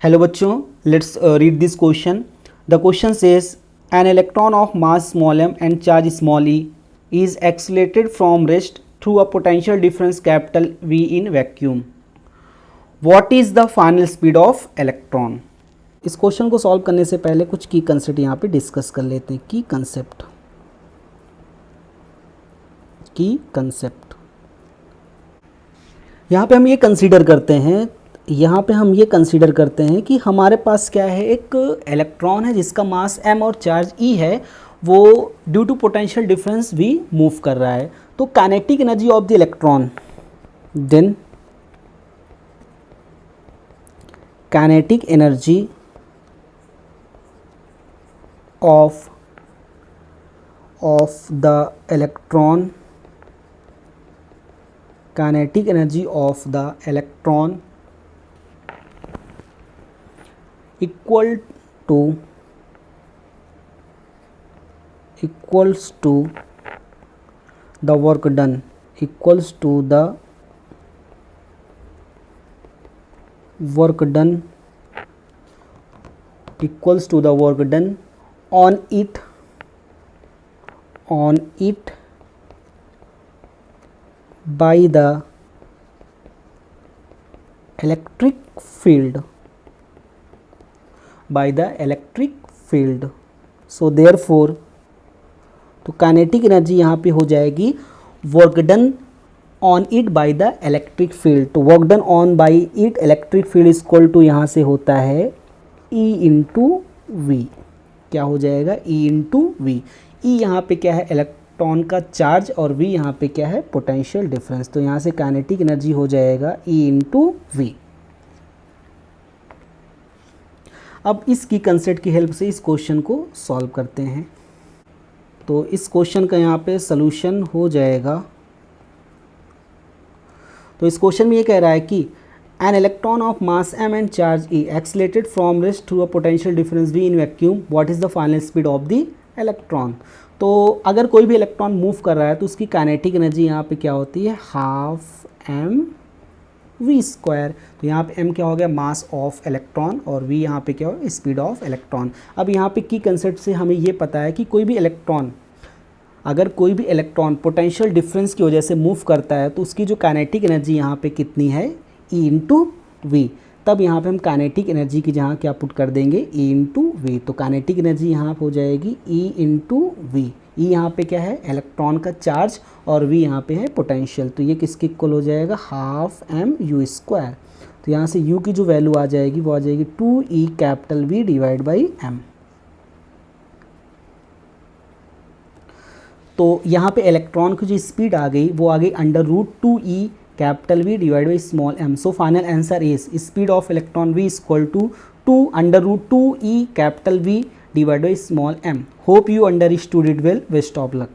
Hello बच्चों, let's read this question. The question says an electron of mass small m and charge small e is accelerated from rest through a potential difference capital V in vacuum. What is the final speed of electron? इस question को solve करने से पहले कुछ की concept यहाँ पे discuss कर लेते हैं. की कंसेप्ट यहाँ पे हम ये कंसीडर करते हैं कि हमारे पास क्या है, एक इलेक्ट्रॉन है जिसका मास m और चार्ज e है. वो due to potential difference v move कर रहा है. तो kinetic energy of the electron, then kinetic energy of the electron, kinetic energy of the electron equals to the work done, on it by the electric field. So therefore, तो kinetic energy यहाँ पे हो जाएगी work done on it by the electric field. तो work done on by it electric field is equal to यहाँ से होता है E इंटू वी. क्या हो जाएगा? E into we. E यहाँ पे क्या है? इलेक्ट्रॉन का चार्ज, और V यहाँ पे क्या है? Potential difference. तो यहाँ से काइनेटिक एनर्जी हो जाएगा E इंटू वी. अब इसकी कंसेप्ट की हेल्प से इस क्वेश्चन को सॉल्व करते हैं. तो इस क्वेश्चन का यहाँ पे सॉल्यूशन हो जाएगा. तो इस क्वेश्चन में ये कह रहा है कि an electron of mass m and charge e accelerated from rest through a potential difference v in vacuum, what is the final speed of the electron. तो अगर कोई भी इलेक्ट्रॉन मूव कर रहा है तो उसकी काइनेटिक एनर्जी यहाँ पे क्या होती है? Half m v square. तो यहाँ पे m क्या हो गया? मास ऑफ इलेक्ट्रॉन, और v यहाँ पे क्या हो? Speed of electron. अब यहाँ पे की कंसेप्ट से हमें ये पता है कि अगर कोई भी इलेक्ट्रॉन पोटेंशियल डिफरेंस की वजह से मूव करता है तो उसकी जो काइनेटिक एनर्जी यहाँ पे कितनी है? E into V. तब यहाँ पे हम काइनेटिक एनर्जी की जहाँ क्या पुट कर देंगे? E into V. तो काइनेटिक एनर्जी यहाँ पे हो जाएगी E इंटू वी. E यहाँ पे क्या है? इलेक्ट्रॉन का चार्ज, और V यहाँ पे है पोटेंशियल. तो ये किसके इक्वल हो जाएगा? Half m u square. तो यहाँ से u की जो वैल्यू आ जाएगी वो आ जाएगी 2E capital V divide by m. तो यहाँ पे इलेक्ट्रॉन की जो स्पीड आ गई वो आ गई √2E capital V divide by small m. So final answer is speed of electron V equal to √2E capital V divide by small m. Hope you understood it well. Best of luck.